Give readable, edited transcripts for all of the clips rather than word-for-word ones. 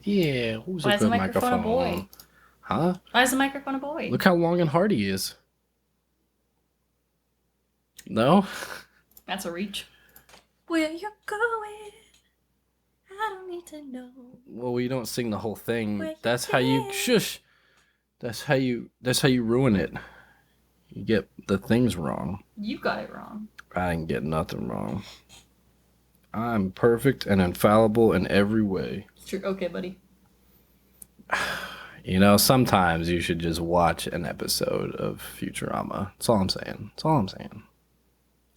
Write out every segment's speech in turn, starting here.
Yeah, who's Why a is the good microphone a microphone? boy? Huh? Why is the microphone a boy? Look how long and hard he is. No? That's a reach. Where you going? I don't need to know. Well, we don't sing the whole thing. Where That's you how you been? shush. That's how you ruin it. You get the things wrong. You got it wrong. I didn't get nothing wrong. I'm perfect and infallible in every way. It's true. Okay, buddy. You know, sometimes you should just watch an episode of Futurama. That's all I'm saying. That's all I'm saying.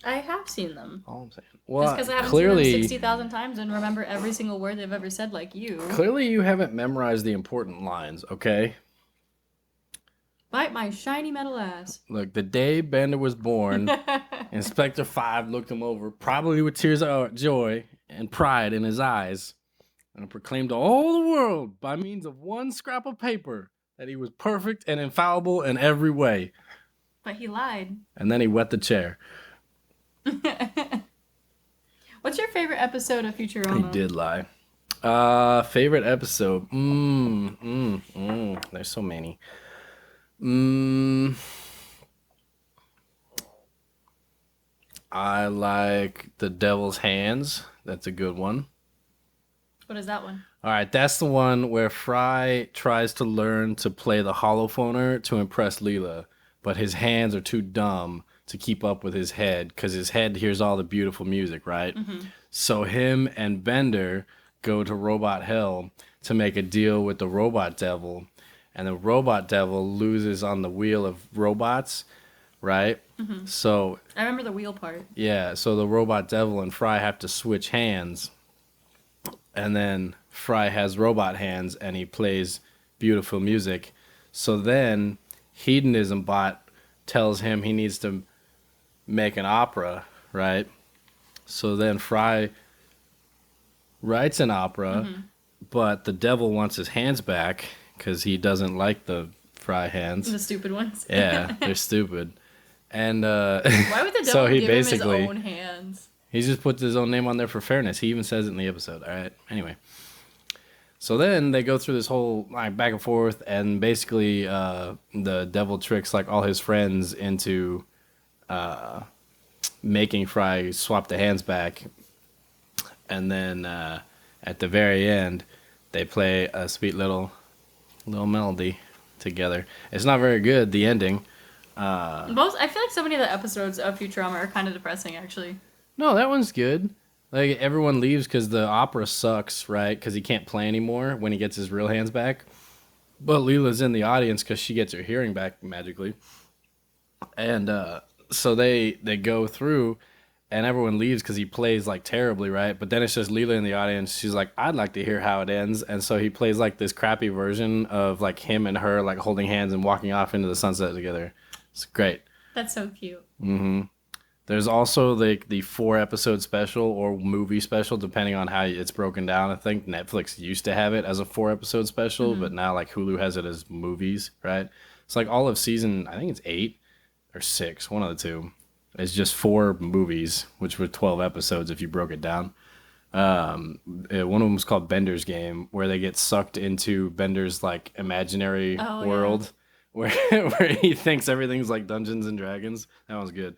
I have seen them. All I'm saying. Just Well, because I haven't clearly, seen them 60,000 times and remember every single word they've ever said like you. clearly you haven't memorized the important lines, okay? Bite my shiny metal ass. Look, the day Bender was born, Inspector Five looked him over, probably with tears of joy and pride in his eyes, and proclaimed to all the world, by means of one scrap of paper, that he was perfect and infallible in every way. But he lied. And then he wet the chair. What's your favorite episode of Futurama? He did lie. Favorite episode? There's so many. I like The Devil's Hands. That's a good one. What is that one? All right, that's the one where Fry tries to learn to play the holophoner to impress Leela, but his hands are too dumb to keep up with his head because his head hears all the beautiful music, right? Mm-hmm. So him and Bender go to Robot Hell to make a deal with the Robot Devil, and the Robot Devil loses on the wheel of robots, right? Mm-hmm. So I remember the wheel part. yeah, so the Robot Devil and Fry have to switch hands, and then Fry has robot hands and he plays beautiful music. So then Hedonism Bot tells him he needs to make an opera, right? So then Fry writes an opera, but the devil wants his hands back because he doesn't like the Fry hands. The stupid ones. Yeah, they're stupid. And why would the devil so he give basically him his own hands? he just puts his own name on there for fairness. He even says it in the episode. All right. Anyway. So then they go through this whole like back and forth, and basically the devil tricks like all his friends into making Fry swap the hands back, and then at the very end they play a sweet little melody together. It's not very good, the ending. I feel like so many of the episodes of Futurama are kind of depressing, actually. No, that one's good. Like, everyone leaves because the opera sucks, right? Because he can't play anymore when he gets his real hands back. But Leela's in the audience because she gets her hearing back magically. And so they go through, and everyone leaves because he plays, like, terribly, right? But then it's just Leela in the audience. She's like, I'd like to hear how it ends. And so he plays, like, this crappy version of, like, him and her, like, holding hands and walking off into the sunset together. It's great. That's so cute. Mm-hmm. There's also the 4-episode special or movie special, depending on how it's broken down. I think Netflix used to have it as a 4-episode special, but now like Hulu has it as movies, right? It's like all of season, I think it's 8 or 6, one of the two. It's just 4 movies, which were 12 episodes if you broke it down. One of them was called Bender's Game, where they get sucked into Bender's like imaginary world, where he thinks everything's like Dungeons and Dragons. That was good.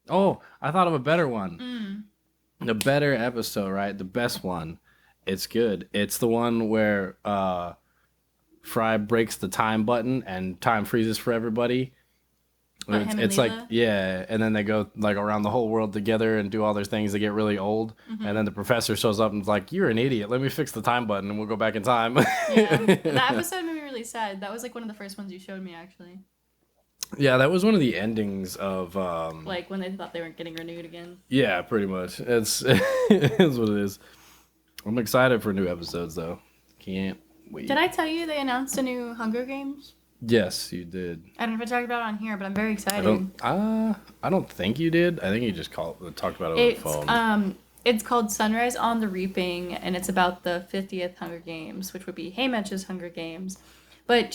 Oh, I thought of a better one. The better episode, right? The best one. It's good. It's the one where Fry breaks the time button and time freezes for everybody. It's like, yeah, and then they go like around the whole world together and do all their things. They get really old, and then the professor shows up and is like, "You're an idiot. Let me fix the time button and we'll go back in time." Yeah, that episode made me really sad. That was like one of the first ones you showed me, actually. Yeah, that was one of the endings of like when they thought they weren't getting renewed again. Yeah, pretty much. It's it's what it is. I'm excited for new episodes though. Can't wait. Did I tell you they announced a new Hunger Games? Yes, you did. I don't know if I talked about it on here, but I'm very excited. I don't think you did. I think you just talked about it over the phone. It's called Sunrise on the Reaping, and it's about the 50th Hunger Games, which would be Haymitch's Hunger Games. But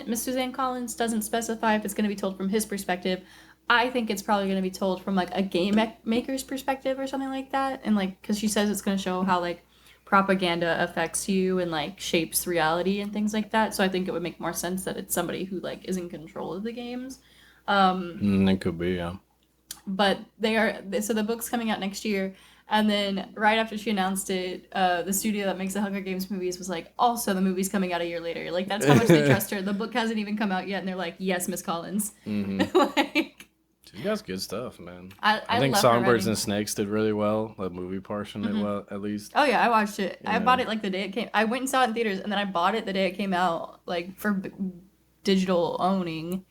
Miss Suzanne Collins doesn't specify if it's going to be told from his perspective. I think it's probably going to be told from, like, a game maker's perspective or something like that. And, like, because she says it's going to show how, like, propaganda affects you and like shapes reality and things like that. So I think it would make more sense that it's somebody who like is in control of the games. It could be, yeah. But they are so the book's coming out next year, and then right after she announced it, the studio that makes the Hunger Games movies was like, also the movie's coming out a year later. Like that's how much they trust her. The book hasn't even come out yet, and they're like, yes, Miss Collins. Like, She does good stuff, man. I think love her Songbirds writing. and Snakes did really well. The movie portion did well, at least. Oh yeah, I watched it. I Yeah. bought it like the day it came. I went and saw it in theaters, and then I bought it the day it came out, like for digital owning.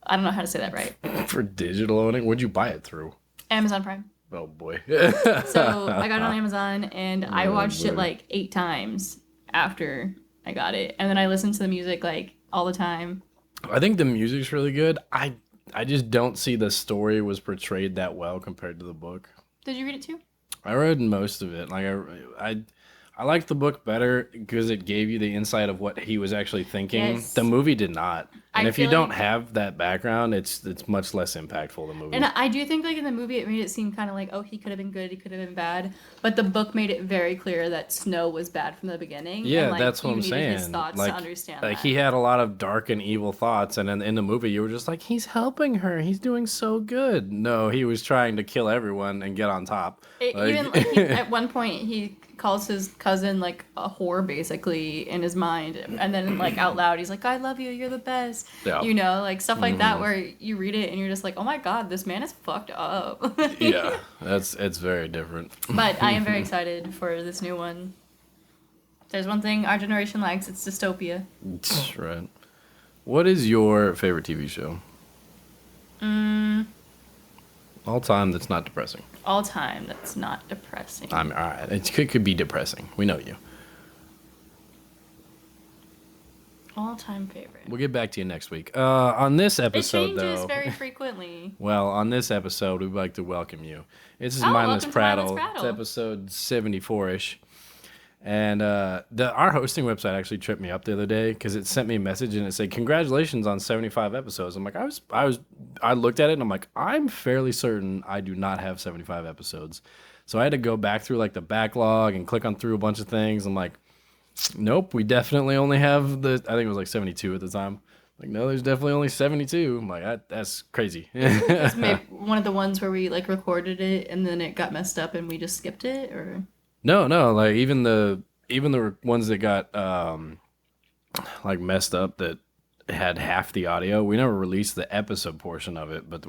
I don't know how to say that right. For digital owning, what'd you buy it through? Amazon Prime. Oh boy. So I got it on Amazon, and I watched it boy. like 8 times after I got it, and then I listened to the music like all the time. I think the music's really good. I just don't see the story was portrayed that well compared to the book. Did you read it too? I read most of it. Like I liked the book better because it gave you the insight of what he was actually thinking. Yes. The movie did not. And I if you feel don't like- have that background, it's much less impactful. The movie. And I do think like in the movie it made it seem kind of like, oh, he could have been good, he could have been bad, but the book made it very clear that Snow was bad from the beginning. Yeah, and, like, that's what you I'm needed saying. His thoughts like, to understand like that. he had a lot of dark and evil thoughts, and in the movie, you were just like, he's helping her. He's doing so good. No, he was trying to kill everyone and get on top. Even like, at one point he calls his cousin like a whore basically in his mind, and then like out loud he's like, I love you, you're the best. Yeah. You know, like stuff like that where you read it and you're just like, oh my god, this man is fucked up. Yeah, it's very different. But I am very excited for this new one. There's one thing our generation likes, it's dystopia. Right. What is your favorite TV show? All time that's not depressing. All time that's not depressing. All right. It could be depressing. We know you. All time favorite. We'll get back to you next week. On this It episode, changes though. very frequently. Well, on this episode, we'd like to welcome you. This is Oh, Mindless welcome to Mindless Prattle. Prattle. It's episode 74-ish. And our hosting website actually tripped me up the other day because it sent me a message and it said, congratulations on 75 episodes. I'm like, I looked at it and I'm like, I'm fairly certain I do not have 75 episodes. So I had to go back through like the backlog and click on through a bunch of things. I'm like, nope, we definitely only have I think it was like 72 at the time. Like, no, there's definitely only 72. I'm like, that's crazy. It's maybe one of the ones where we like recorded it and then it got messed up and we just skipped it, or No, like even the ones that got like messed up that had half the audio, we never released the episode portion of it, but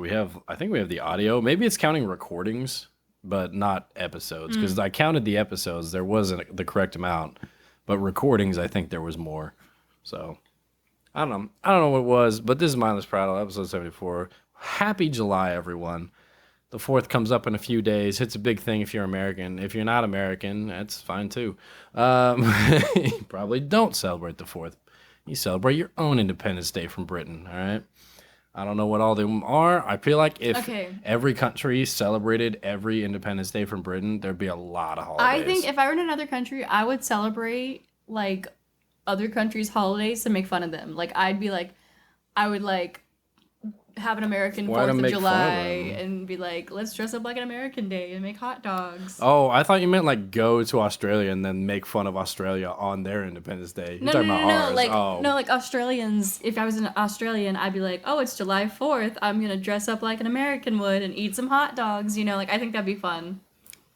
I think we have the audio. Maybe it's counting recordings, but not episodes, because I counted the episodes. There wasn't the correct amount, but recordings, I think there was more. So I don't know what it was, but this is Mindless Prattle, episode 74. Happy July, everyone. The 4th comes up in a few days. It's a big thing if you're American. If you're not American, that's fine too. You probably don't celebrate the 4th. You celebrate your own Independence Day from Britain, all right? I don't know what all of them are. I feel like if every country celebrated every Independence Day from Britain, there'd be a lot of holidays. I think if I were in another country, I would celebrate like other countries' holidays to make fun of them. Like I would like have an American Why to 4th of make fun of July them? and be like, let's dress up like an American Day and make hot dogs. Oh, I thought you meant like go to Australia and then make fun of Australia on their Independence Day. You're No, talking no, about no, no. ours. Like, oh. no, like Australians. If I was an Australian, I'd be like, oh, it's July 4th. I'm going to dress up like an American would and eat some hot dogs. You know, like, I think that'd be fun.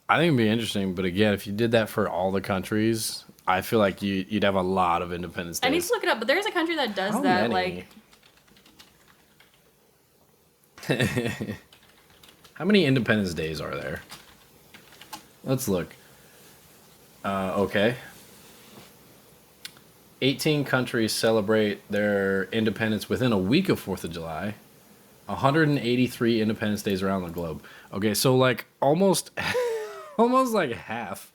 I think it'd be interesting, but again, if you did that for all the countries, I feel like you'd have a lot of Independence Days. I need to look it up, but there's a country that does How that. many? Like, how many Independence Days are there? Let's look. Okay. 18 countries celebrate their independence within a week of 4th of July. 183 Independence Days around the globe. Okay, so like almost like half.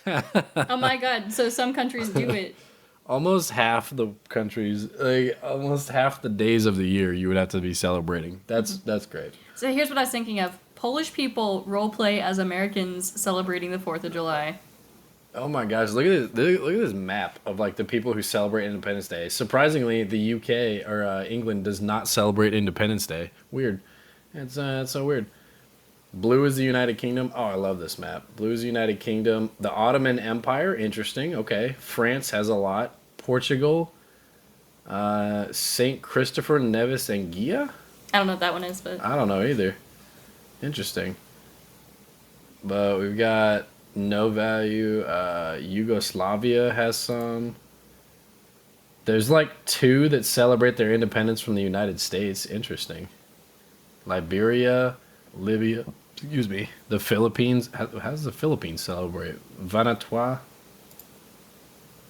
oh my God. So some countries do it. Almost half the countries, like almost half the days of the year you would have to be celebrating. That's great. So here's what I was thinking of. Polish people roleplay as Americans celebrating the 4th of July. Oh my gosh, look at this! Look at this map of like the people who celebrate Independence Day. Surprisingly, the UK or England does not celebrate Independence Day. Weird. It's so weird. Blue is the United Kingdom. Oh, I love this map. Blue is the United Kingdom. The Ottoman Empire. Interesting. Okay. France has a lot. Portugal. Saint Christopher Nevis and Gia. I don't know what that one is, but I don't know either. Interesting. But we've got no value. Yugoslavia has some. There's like 2 that celebrate their independence from the United States. Interesting. Liberia, Libya, excuse me. The Philippines. How does the Philippines celebrate? Vanuatu.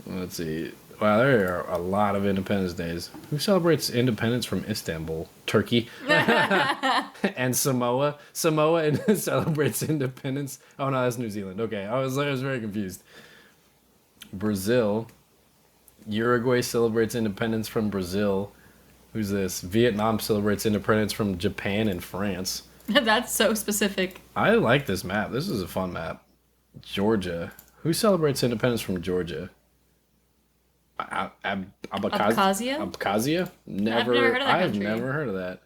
Let's see. Wow, there are a lot of Independence Days. Who celebrates independence from Istanbul? Turkey. And Samoa. Samoa celebrates independence. Oh no, that's New Zealand. Okay, I was very confused. Brazil. Uruguay celebrates independence from Brazil. Who's this? Vietnam celebrates independence from Japan and France. That's so specific. I like this map. This is a fun map. Georgia. Who celebrates independence from Georgia? Abkhazia? Abkhazia? Never heard of that I've country. never heard of that.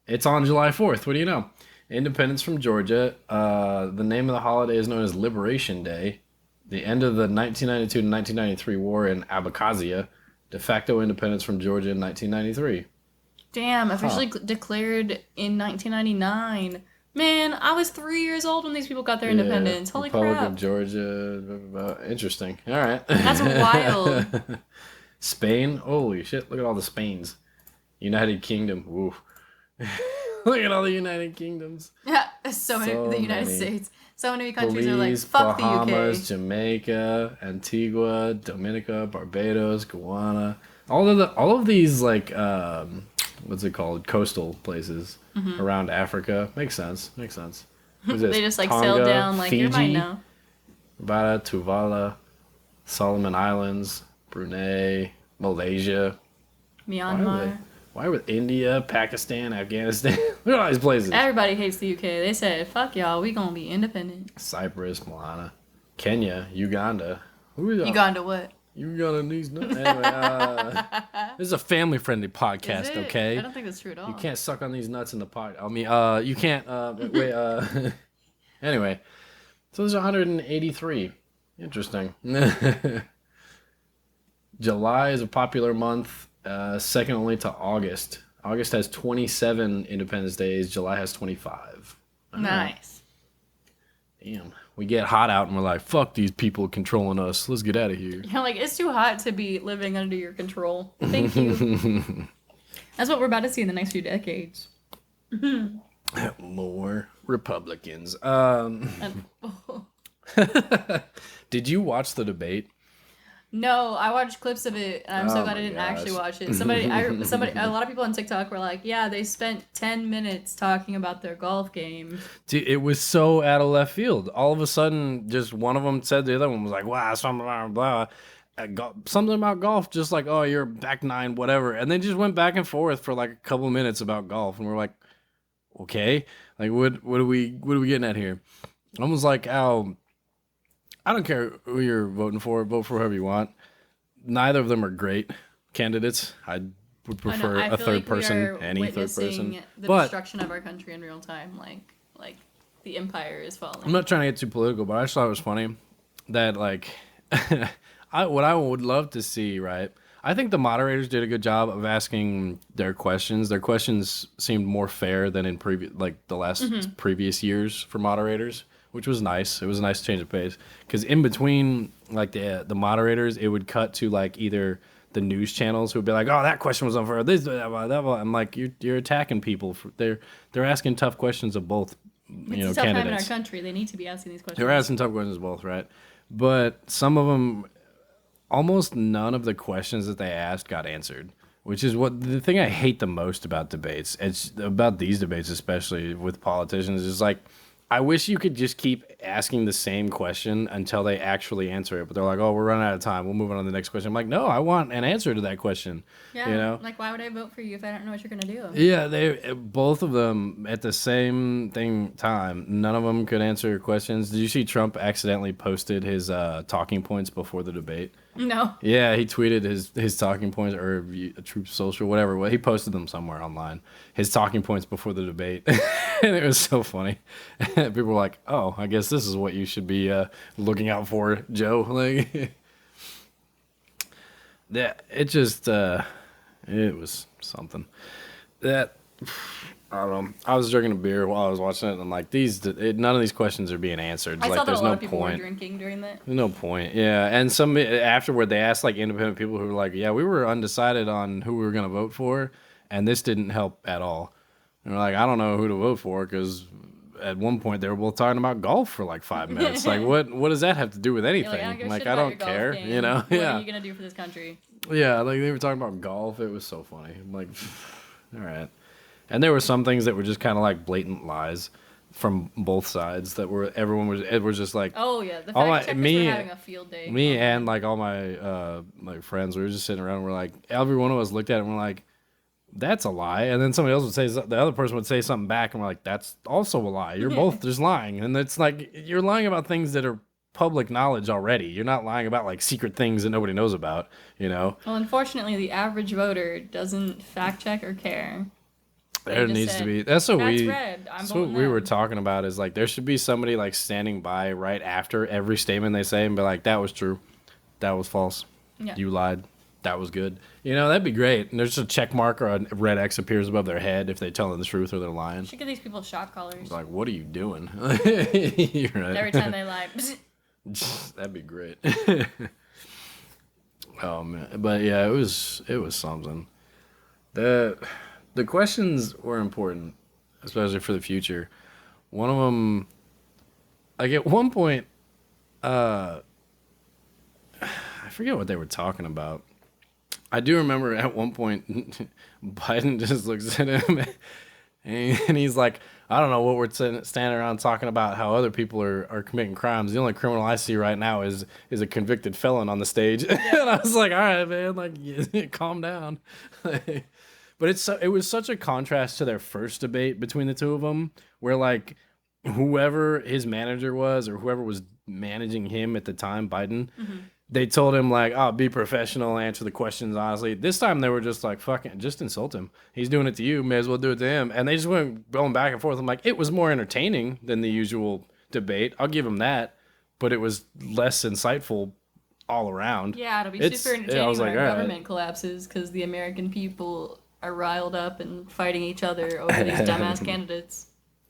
It's on July 4th. What do you know? Independence from Georgia. The name of the holiday is known as Liberation Day. The end of the 1992 to 1993 war in Abkhazia. De facto independence from Georgia in 1993. Damn, officially declared in 1999. Man, I was 3 years old when these people got their independence. Holy Republic crap. of Georgia. Blah, blah, blah. Interesting. All right. That's wild. Spain. Holy shit. Look at all the Spains. United Kingdom. Woo. Look at all the United Kingdoms. Yeah, so many. So The United many. States. So many countries Belize, are like, fuck Bahamas, the UK. Jamaica, Antigua, Dominica, Barbados, Guyana. All of these like what's it called? Coastal places around Africa. Makes sense. Who's this? They just like Tonga, sailed down like, you're mine Fiji, now. Bata, Tuvalu, Solomon Islands, Brunei, Malaysia. Myanmar. Why with India, Pakistan, Afghanistan? Look at all these places. Everybody hates the UK. They said, fuck y'all, we gonna be independent. Cyprus, Milana, Kenya, Uganda. Who is Uganda what? Ugandese nuts. Anyway, this is a family-friendly podcast, Is it? okay? I don't think that's true at all. You can't suck on these nuts in the pod. I mean, you can't. Wait. Anyway, so there's 183. Interesting. July is a popular month, second only to August. August has 27 Independence Days. July has 25. Nice. Damn. We get hot out and we're like, fuck these people controlling us. Let's get out of here. You're like, it's too hot to be living under your control. Thank you. That's what we're about to see in the next few decades. More Republicans. And- Did you watch the debate? No, I watched clips of it, and I'm so Oh glad I my didn't gosh. actually watch it. A lot of people on TikTok were like, "Yeah, they spent 10 minutes talking about their golf game." Dude, it was so out of left field. All of a sudden, just one of them said the other one was like, wow, something blah, blah, something about golf, just like, oh, you're back 9, whatever. And they just went back and forth for like a couple of minutes about golf. And we're like, okay, like what are we getting at here? Almost like how I don't care who you're voting for, vote for whoever you want. Neither of them are great candidates. I would prefer I a feel third like we person, are any third witnessing person. the But destruction of our country in real time, like the empire is falling. I'm not trying to get too political, but I just thought it was funny that like what I would love to see, right? I think the moderators did a good job of asking their questions. Their questions seemed more fair than in the last previous years for moderators, which was nice. It was a nice change of pace because in between like the moderators, it would cut to like either the news channels who would be like, "Oh, that question was unfair." This, that, that. I'm like, you're attacking people. They're asking tough questions of both, It's a tough time in our candidates. country. They need to be asking these questions. They're asking tough questions both, right? But some of them, almost none of the questions that they asked got answered, which is what the thing I hate the most about debates. It's about these debates, especially with politicians, is like, I wish you could just keep asking the same question until they actually answer it. But they're like, oh, we're running out of time. We'll move on to the next question. I'm like, no, I want an answer to that question. Yeah, You know? like why would I vote for you if I don't know what you're gonna do? Yeah, they both of them at the same time. None of them could answer questions. Did you see Trump accidentally posted his talking points before the debate? No. Yeah, he tweeted his talking points or Truth Social, whatever. Well, he posted them somewhere online. His talking points before the debate, and it was so funny. People were like, "Oh, I guess this is what you should be looking out for, Joe." Like, that it just it was something that I don't know. I was drinking a beer while I was watching it, and I'm like, none of these questions are being answered. I Like, saw that there's a lot no of people point. were drinking during that. There's no point. Yeah, and some afterward they asked like independent people who were like, "Yeah, we were undecided on who we were gonna vote for, and this didn't help at all." And we're like, "I don't know who to vote for," because at one point they were both talking about golf for like 5 minutes. Like, what does that have to do with You're like, anything? I don't give a Like, shit I about don't your golf care. game. You know? What Yeah, are you gonna do for this country? yeah. Like they were talking about golf. It was so funny. I'm like, all right. And there were some things that were just kind of like blatant lies from both sides that were it was just like Oh yeah, the all fact checkers were having a field day. me and like all my friends, we were just sitting around and we're like, every one of us looked at it and we're like, that's a lie. And then somebody else would say, the other person would say something back and we're like, that's also a lie. You're both just lying. And it's like, you're lying about things that are public knowledge already. You're not lying about like secret things that nobody knows about, you know? Well, unfortunately, the average voter doesn't fact check or care. There needs to be. That's what That's what we were talking about. Is like there should be somebody like standing by right after every statement they say and be like, "That was true, that was false, Yeah. you lied, that was good." You know, that'd be great. And there's just a check mark or a red X appears above their head if they're telling the truth or they're lying. Should give these people shot collars. Like, what are you doing? You're right. Every time they lie. That'd be great. Oh man, but yeah, it was something. The questions were important, especially for the future. One of them, like at one point, I forget what they were talking about. I do remember at one point, Biden just looks at him and he's like, I don't know what we're standing around talking about how other people are committing crimes. The only criminal I see right now is a convicted felon on the stage. And I was like, all right, man, like, calm down. But it was such a contrast to their first debate between the two of them, where like whoever his manager was or whoever was managing him at the time, Biden, they told him like, "Oh, be professional, answer the questions honestly." This time they were just like, "Fucking, just insult him. He's doing it to you. May as well do it to him." And they just went going back and forth. I'm like, it was more entertaining than the usual debate. I'll give him that, but it was less insightful all around. Yeah, it'll be super entertaining when like, our all right. government collapses because the American people are riled up and fighting each other over these dumbass candidates.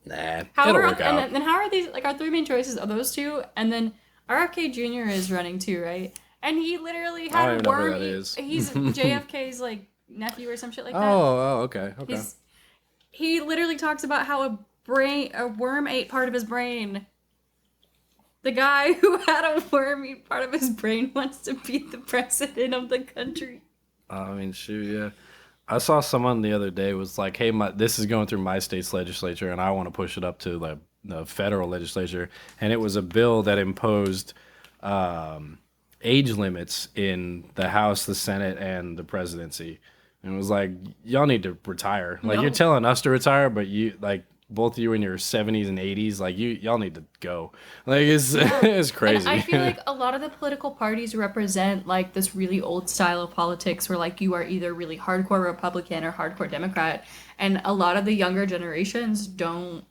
Nah, How it'll are work out. and then how are these like our three main choices are those two, and then RFK Jr. is running too, right? And he literally I had don't a even know who worm. that is. He's JFK's like nephew or some shit like that. Oh, okay. He literally talks about how a worm ate part of his brain. The guy who had a worm eat part of his brain wants to be the president of the country. I mean, shoot, yeah. I saw someone the other day was like, "Hey, this is going through my state's legislature, and I want to push it up to the federal legislature." And it was a bill that imposed age limits in the House, the Senate, and the presidency. And it was like, y'all need to retire. Like, No. you're telling us to retire, but you like both of you in your 70s and 80s, like y'all need to go. Like it's crazy. And I feel like a lot of the political parties represent like this really old style of politics where like you are either really hardcore Republican or hardcore Democrat, and a lot of the younger generations don't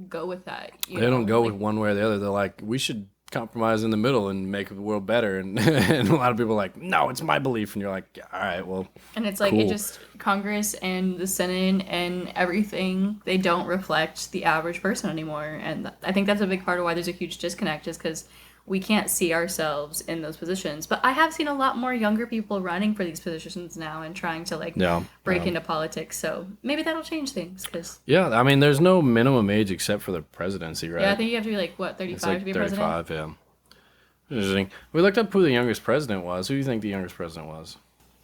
go with that. They don't go with one way or the other. They're like, we should compromise in the middle and make the world better. And, and a lot of people are like, no, it's my belief. And you're like, all right, well. And it's like cool. it just Congress and the Senate and everything, they don't reflect the average person anymore. And I think that's a big part of why there's a huge disconnect, is because we can't see ourselves in those positions. But I have seen a lot more younger people running for these positions now and trying to like break into politics. So maybe that'll change things. Yeah, I mean, there's no minimum age except for the presidency, right? Yeah, I think you have to be like, what, 35 it's like to be 35, president? yeah. Interesting. We looked up who the youngest president was. Who do you think the youngest president was?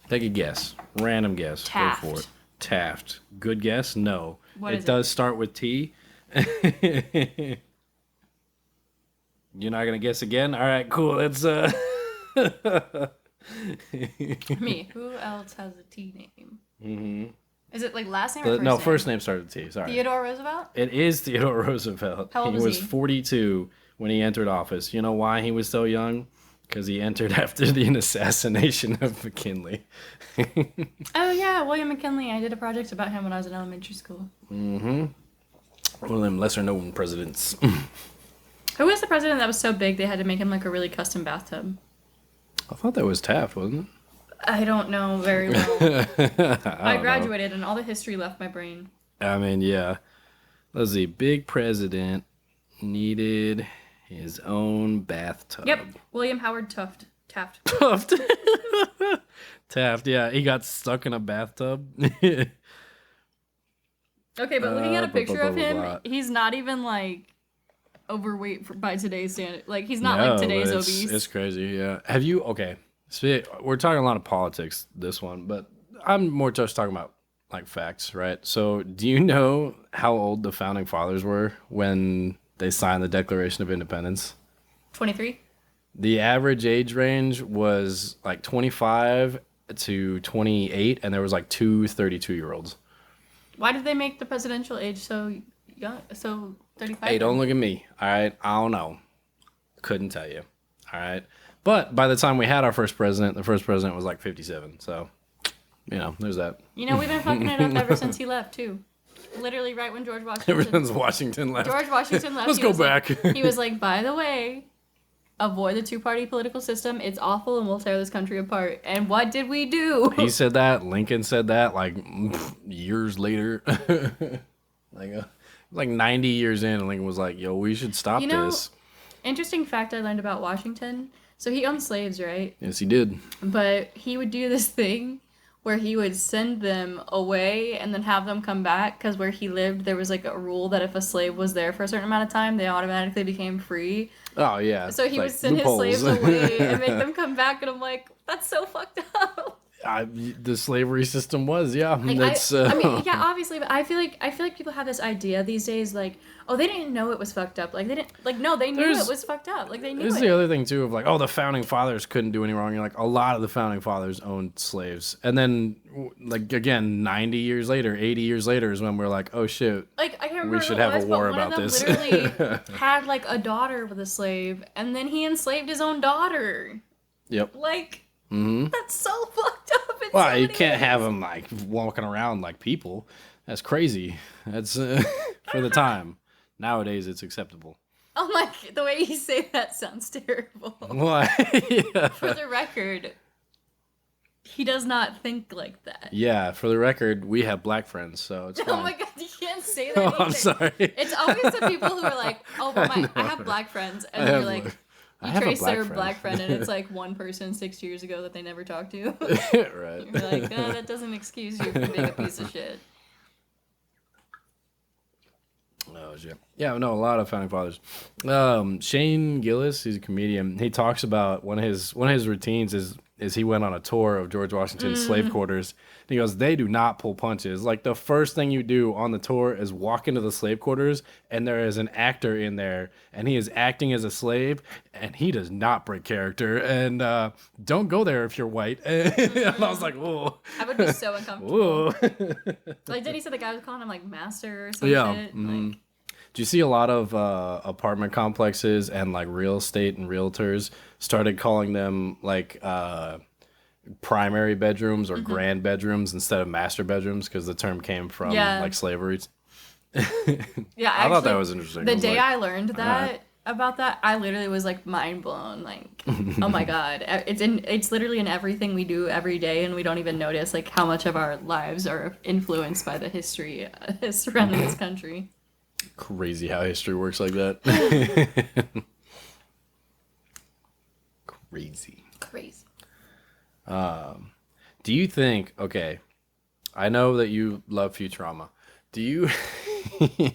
Take a guess. Random guess. Taft. Go for it. Taft. Good guess? No. What is it does start with T. You're not gonna guess again? All right, cool. It's Me. Who else has a T name? Mm-hmm. Is it like last name or first no, name? first name started with T. Sorry. Theodore Roosevelt? It is Theodore Roosevelt. How old he was was he? 42 when he entered office. You know why he was so young? Because he entered after the assassination of McKinley. Oh yeah, William McKinley. I did a project about him when I was in elementary school. One of them lesser known presidents. Who was the president that was so big they had to make him like a really custom bathtub? I thought that was Taft, wasn't it? I don't know very well. I graduated know. and all the history left my brain. I mean, yeah. Let's see. Big president needed his own bathtub. Yep, William Howard Taft. Taft. Taft, yeah. He got stuck in a bathtub. Okay, but looking at a picture of him, he's not even like overweight by today's standard. Like he's not like today's obese. It's crazy, yeah. Have you okay? So we're talking a lot of politics this one, but I'm more just talking about like facts, right? So, do you know how old the founding fathers were when they signed the Declaration of Independence? 23. The average age range was like 25 to 28, and there was like two 32-year-olds. Why did they make the presidential age so young? So 35? Hey, don't look at me. All right, I don't know. Couldn't tell you. All right, but by the time we had our first president, the first president was like 57. So, there's that. We've been fucking it up ever since he left too. Literally right when George Washington. Ever since Washington left. George Washington left. Let's go back. He was like, by the way, avoid the two-party political system. It's awful and we'll tear this country apart. And what did we do? He said that. Lincoln said that like years later. like 90 years in, and Lincoln was like, yo, we should stop this. Interesting fact I learned about Washington. So he owned slaves, right? Yes, he did. But he would do this thing where he would send them away and then have them come back, because where he lived there was like a rule that if a slave was there for a certain amount of time they automatically became free. Oh yeah. So he would send his slaves away and make them come back, and I'm like, that's so fucked up. The slavery system was, yeah. Like, I mean, yeah, obviously, but I feel like people have this idea these days, like, oh, they didn't know it was fucked up. Like, they didn't, like, no, they knew it was fucked up. Like, they knew it. There's the other thing, too, of like, oh, the founding fathers couldn't do any wrong. You're like, a lot of the founding fathers owned slaves. And then, like, again, 90 years later, 80 years later is when we're like, oh, shit. Like, I can't remember we should have a war about this. One of them literally had, like, a daughter with a slave, and then he enslaved his own daughter. Yep. Like... Mm-hmm. That's so fucked up. Well, you can't have them like walking around like people. That's crazy. That's for the time. Nowadays, it's acceptable. Oh my! The way you say that sounds terrible. Why? Yeah. For the record, he does not think like that. Yeah. For the record, we have black friends, so it's fine. Oh my god! You can't say that. Oh, I'm sorry. It's always the people who are like, "Oh, but I have black friends," and you're like. You trace their black friend, and it's like one person 6 years ago that they never talked to. Right. You're like, oh, that doesn't excuse you from being a piece of shit. Oh shit. Yeah, no, a lot of founding fathers. Shane Gillis, he's a comedian. He talks about one of his routines is he went on a tour of George Washington's slave quarters. And he goes, they do not pull punches. Like the first thing you do on the tour is walk into the slave quarters, and there is an actor in there, and he is acting as a slave, and he does not break character. And don't go there if you're white. And I was like, whoa. I would be so uncomfortable. Like, did he say the guy was calling him like master or something? Yeah. Like, do you see a lot of apartment complexes and like real estate and realtors started calling them like primary bedrooms or grand bedrooms instead of master bedrooms because the term came from like slavery? Yeah, I thought that was interesting. The day I learned that about that, I literally was like mind blown. Like, oh my god, it's literally in everything we do every day, and we don't even notice like how much of our lives are influenced by the history surrounding this country. Crazy how history works like that. Crazy. Do you think, okay, I know that you love Futurama. Do you, in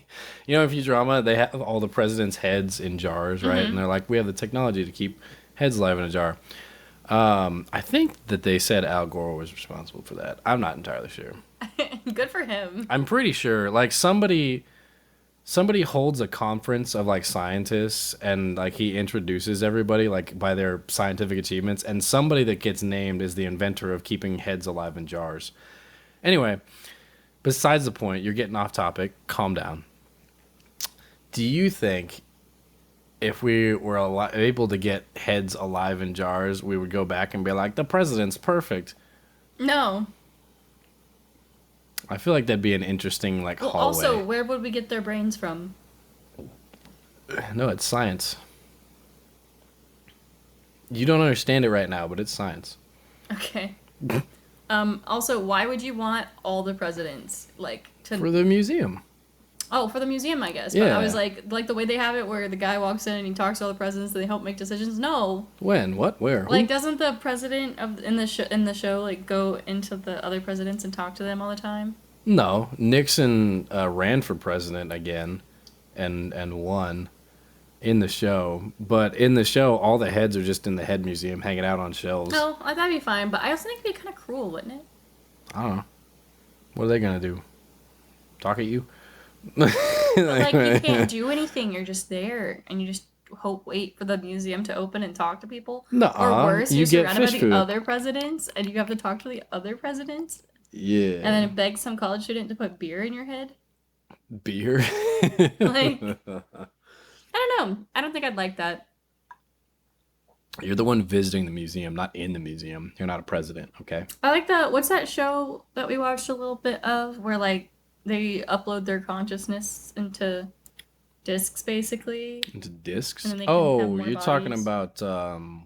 Futurama, they have all the presidents' heads in jars, right? And they're like, we have the technology to keep heads alive in a jar. I think that they said Al Gore was responsible for that. I'm not entirely sure. Good for him. I'm pretty sure, like, somebody holds a conference of like scientists and like he introduces everybody like by their scientific achievements, and somebody that gets named is the inventor of keeping heads alive in jars. Anyway, besides the point, you're getting off topic. Calm down. Do you think if we were able to get heads alive in jars, we would go back and be like, the president's perfect. No. I feel like that'd be an interesting like Well, hallway. also, where would we get their brains from? No, it's science. You don't understand it right now, but it's science. Okay. Also, why would you want all the presidents like to? For the museum. Oh, for the museum, I guess. But Yeah. I was like the way they have it, where the guy walks in and he talks to all the presidents, and they help make decisions. No. When? What? Where? Like, Who? doesn't the president in the show like go into the other presidents and talk to them all the time? No. Nixon ran for president again, and won in the show. But in the show, all the heads are just in the head museum, hanging out on shelves. No, that'd be fine. But I also think it'd be kind of cruel, wouldn't it? I don't know. What are they gonna do? Talk at you? But, like, you can't do anything. You're just there, and you just wait for the museum to open and talk to people. Nuh-uh. Or worse, You you're get surrounded by fish the food. other presidents, and you have to talk to the other presidents, Yeah. and then beg some college student to put beer in your head. Beer. Like, I don't know. I don't think I'd like that. You're the one visiting the museum, not in the museum. You're not a president, okay? I like that. What's that show that we watched a little bit of, where like they upload their consciousness into discs, basically? Into discs. And then they can have Oh, more you're talking bodies. about.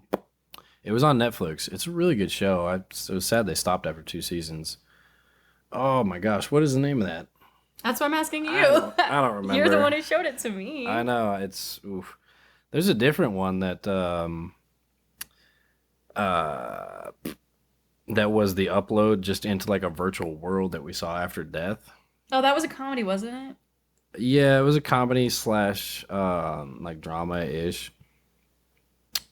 It was on Netflix. It's a really good show. It was sad they stopped after 2 seasons. Oh my gosh, what is the name of that? That's why I'm asking you. I don't remember. You're the one who showed it to me. I know it's. Oof. There's a different one that that was the upload just into like a virtual world that we saw after death. Oh, that was a comedy, wasn't it? Yeah, it was a comedy slash like drama ish.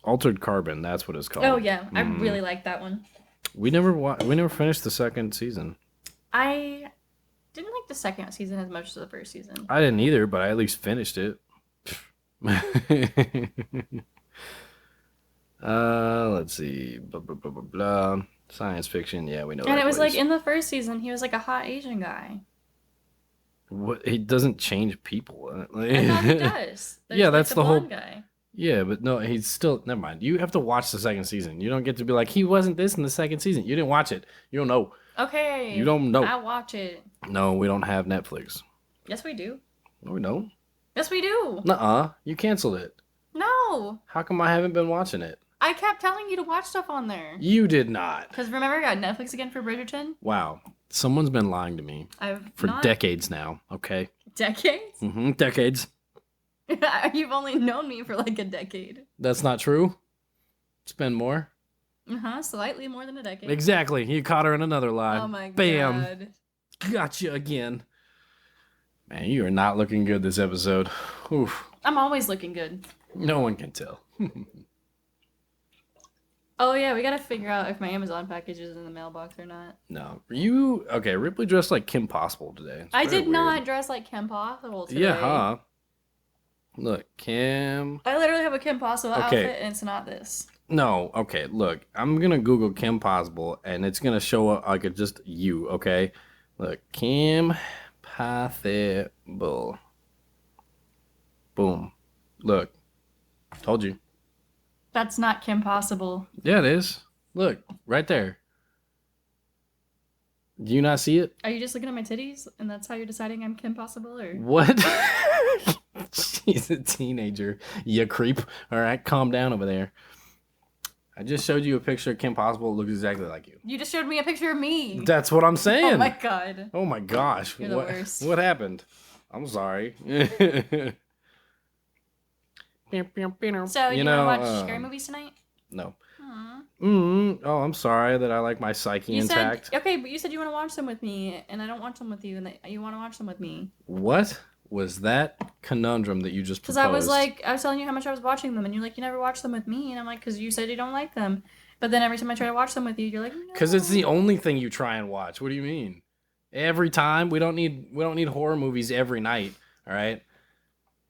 Altered Carbon, that's what it's called. Oh yeah, I really like that one. We never finished the second season. I didn't like the second season as much as the first season. I didn't either, but I at least finished it. Let's see. Blah, blah, blah, blah, blah. Science fiction, yeah, we know that. And it was like in the first season, he was like a hot Asian guy. What, he doesn't change people. I thought he does. There's, Yeah, like, that's the whole blonde guy. Yeah, but no, he's still. Never mind. You have to watch the second season. You don't get to be like, he wasn't this in the second season. You didn't watch it. You don't know. Okay. You don't know. I'll watch it. No, we don't have Netflix. Yes, we do. No, we don't. Yes, we do. Nuh-uh. You canceled it. No. How come I haven't been watching it? I kept telling you to watch stuff on there. You did not. Because remember, I got Netflix again for Bridgerton? Wow. Someone's been lying to me I've for not... decades now, okay? Decades? Mm-hmm. Decades. You've only known me for like a decade. That's not true. It's been more. Slightly more than a decade. Exactly. You caught her in another lie. Oh my Bam. god. Gotcha again. Man, you are not looking good this episode. Oof. I'm always looking good. No one can tell. Oh yeah, we gotta figure out if my Amazon package is in the mailbox or not. No. Okay, Ripley dressed like Kim Possible today. It's I very did not weird. dress like Kim Possible today. Yeah, huh? Look, Kim. I literally have a Kim Possible Okay. outfit and it's not this. No, okay, look. I'm gonna Google Kim Possible and it's gonna show up like just you, okay? Look, Kim Possible. Boom. Look. Told you. That's not Kim Possible. Yeah, it is. Look, right there. Do you not see it? Are you just looking at my titties and that's how you're deciding I'm Kim Possible, or? What? She's a teenager. You creep. All right, calm down over there. I just showed you a picture of Kim Possible. It looks exactly like you. You just showed me a picture of me. That's what I'm saying. Oh my god. Oh my gosh. You're the worst. What happened? I'm sorry. So you wanna watch scary movies tonight? No. Aw. Oh, I'm sorry that I like my psyche You intact. said okay, but you said you want to watch them with me, and I don't watch them with you, and you want to watch them with me. What was that conundrum that you just Because proposed? I was telling you how much I was watching them, and you're like, you never watch them with me, and I'm like, because you said you don't like them, but then every time I try to watch them with you, you're like, no. Because it's the only thing you try and watch. What do you mean? Every time we don't need horror movies every night. All right.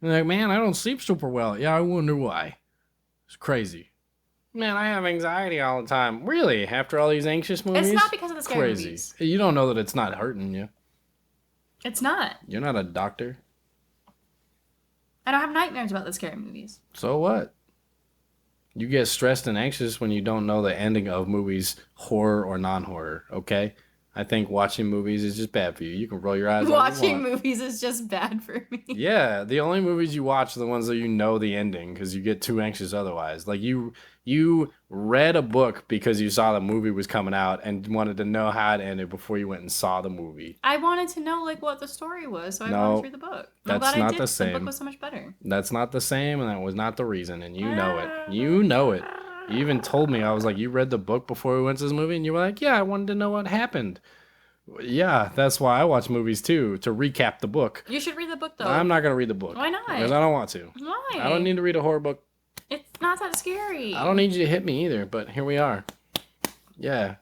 You're like, man, I don't sleep super well. Yeah, I wonder why. It's crazy. Man, I have anxiety all the time. Really? After all these anxious movies? It's not because of the scary crazy. movies. You don't know that it's not hurting you. It's not. You're not a doctor. I don't have nightmares about the scary movies. So what? You get stressed and anxious when you don't know the ending of movies, horror or non-horror, okay? I think watching movies is just bad for you. You can roll your eyes all you Watching want. movies is just bad for me. Yeah, the only movies you watch are the ones that you know the ending because you get too anxious otherwise. Like you read a book because you saw the movie was coming out and wanted to know how it ended before you went and saw the movie. I wanted to know like what the story was, so I wanted to read the book. I'm That's glad I not did. the The book same. was so much better. That's not the same, and that was not the reason, and you know it. You know it. You even told me, I was like, you read the book before we went to this movie? And you were like, yeah, I wanted to know what happened. Yeah, that's why I watch movies too, to recap the book. You should read the book though. I'm not going to read the book. Why not? Because I don't want to. Why? I don't need to read a horror book. It's not that scary. I don't need you to hit me either, but here we are. Yeah.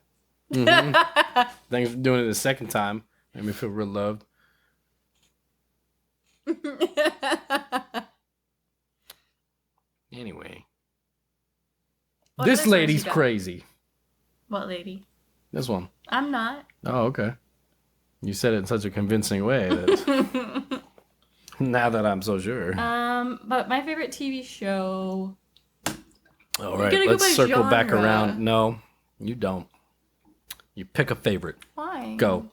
Mm-hmm. Thanks for doing it the second time. Made me feel real loved. Anyway. What This other lady's stories you got? crazy. What lady? This one. I'm not. Oh, okay. You said it in such a convincing way that now that I'm so sure. But my favorite TV show. All right, gotta go let's by circle back genre. around. No, you don't. You pick a favorite. Why? Go.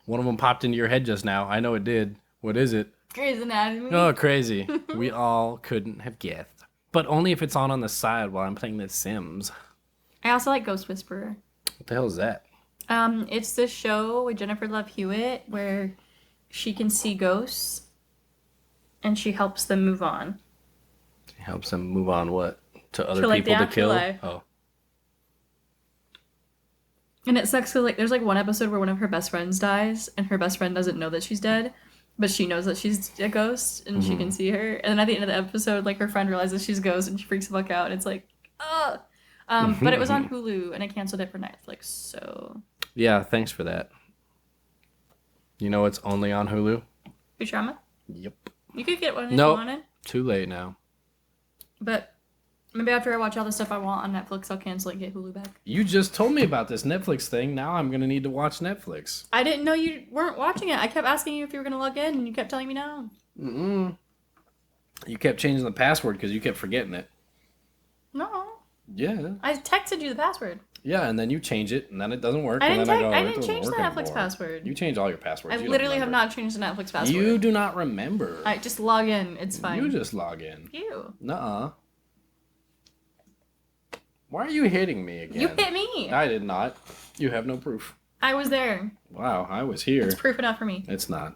One of them popped into your head just now. I know it did. What is it? Grey's Anatomy. Oh, crazy. We all couldn't have guessed. But only if it's on the side while I'm playing The Sims. I also like Ghost Whisperer. What the hell is that? It's this show with Jennifer Love Hewitt where she can see ghosts and she helps them move on. It helps them move on what? To other To, like, people the to kill? afterlife. Oh. And it sucks because like there's like one episode where one of her best friends dies and her best friend doesn't know that she's dead, but she knows that she's a ghost and she can see her. And then at the end of the episode, like her friend realizes she's a ghost and she freaks the fuck out. And it's like, ugh. But it was on Hulu and I canceled it for Netflix. So Yeah, thanks for that. You know it's only on Hulu? Futurama, Yep. you could get one if Nope. you wanted. Too late now. But maybe after I watch all the stuff I want on Netflix, I'll cancel it and get Hulu back. You just told me about this Netflix thing. Now I'm going to need to watch Netflix. I didn't know you weren't watching it. I kept asking you if you were going to log in, and you kept telling me no. Mm-mm. You kept changing the password because you kept forgetting it. No. Yeah. I texted you the password. Yeah, and then you change it, and then it doesn't work. I and didn't, then I "It didn't doesn't change the work Netflix anymore." password. You change all your passwords. I You don't literally have remember. not changed the Netflix password. You do not remember. I just log in. It's fine. You just log in. You. Nuh-uh. Why are you hitting me again? You hit me. I did not. You have no proof. I was there. Wow, I was here. It's proof enough for me. It's not.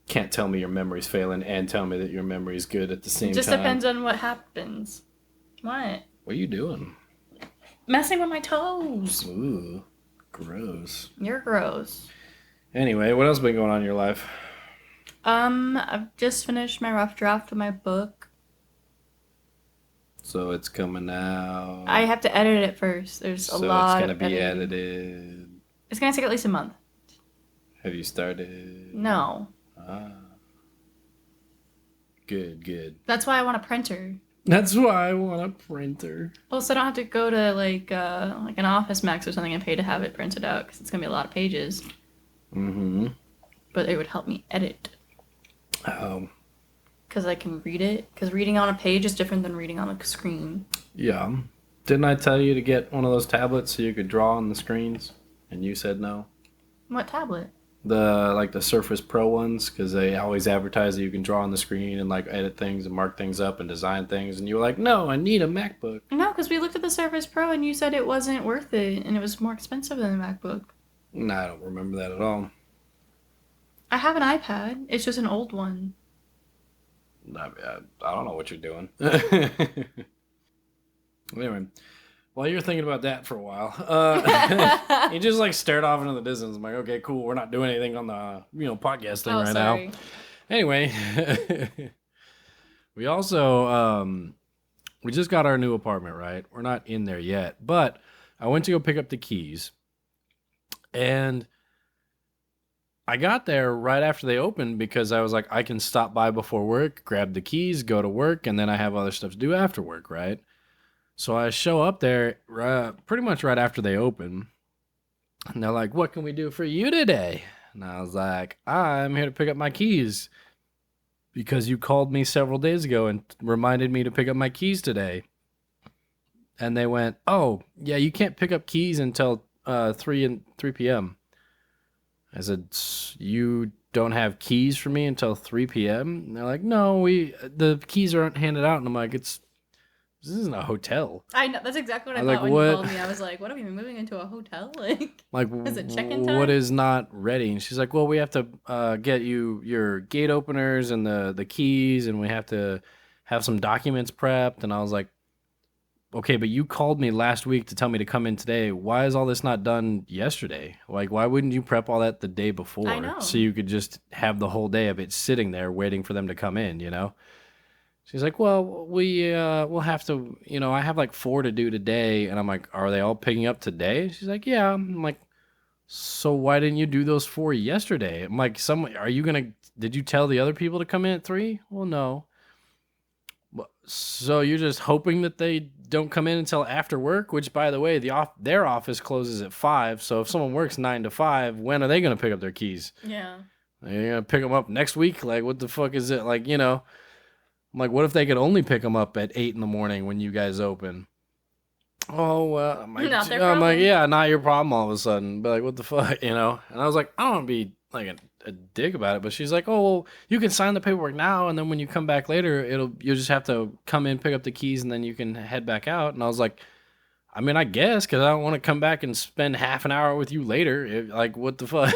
Can't tell me your memory's failing and tell me that your memory's good at the same It just time. depends on what happens. What? What are you doing? Messing with my toes. Ooh, gross. You're gross. Anyway, what else been going on in your life? I've just finished my rough draft of my book. So it's coming out. I have to edit it first. There's a So lot. it's gonna of be editing. edited. It's gonna take at least a month. Have you started? No. Ah. Good, good. That's why I want a printer. That's why I want a printer. Also, I don't have to go to like an Office Max or something and pay to have it printed out because it's gonna be a lot of pages. Mm-hmm. But it would help me edit because I can read it. Because reading on a page is different than reading on a screen. Yeah. Didn't I tell you to get one of those tablets so you could draw on the screens? And you said no. What tablet? The Surface Pro ones, because they always advertise that you can draw on the screen and like edit things and mark things up and design things. And you were like, no, I need a MacBook. No, because we looked at the Surface Pro and you said it wasn't worth it and it was more expensive than the MacBook. No, I don't remember that at all. I have an iPad. It's just an old one. I don't know what you're doing. Anyway, while you're thinking about that for a while, you just like stared off into the distance. I'm like, okay, cool. We're not doing anything on the podcast thing right sorry. now. Anyway, we also we just got our new apartment, right? We're not in there yet, but I went to go pick up the keys, and I got there right after they opened because I was like, I can stop by before work, grab the keys, go to work, and then I have other stuff to do after work, right? So I show up there pretty much right after they open, and they're like, what can we do for you today? And I was like, I'm here to pick up my keys because you called me several days ago and reminded me to pick up my keys today. And they went, oh, yeah, you can't pick up keys until 3 p.m. I said, you don't have keys for me until 3 p.m.? And they're like, no, the keys aren't handed out. And I'm like, this isn't a hotel. I know. That's exactly what I I was thought like, when you what? called me. I was like, what are we moving into a hotel? Like, is it check-in time? what is not ready? And she's like, well, we have to get you your gate openers and the keys, and we have to have some documents prepped. And I was like, okay, but you called me last week to tell me to come in today. Why is all this not done yesterday? Like, why wouldn't you prep all that the day before? I know. So you could just have the whole day of it sitting there waiting for them to come in, you know? She's like, well, we'll have to, I have like 4 to do today. And I'm like, are they all picking up today? She's like, yeah. I'm like, so why didn't you do those 4 yesterday? I'm like, did you tell the other people to come in at 3? Well, no. So you're just hoping that they don't come in until after work, which, by the way, their office closes at 5. So if someone works 9 to 5, when are they going to pick up their keys? Yeah. Are you going to pick them up next week? Like, what the fuck is it? Like, I'm like, what if they could only pick them up at 8 in the morning when you guys open? Oh, well, I'm like, Not their problem. yeah, not your problem all of a sudden. But like, what the fuck, And I was like, I don't want to be like a dick about it. But she's like, oh, well, you can sign the paperwork now, and then when you come back later, you'll just have to come in, pick up the keys, and then you can head back out. And I was like, I mean, I guess, because I don't want to come back and spend half an hour with you later. Like, what the fuck,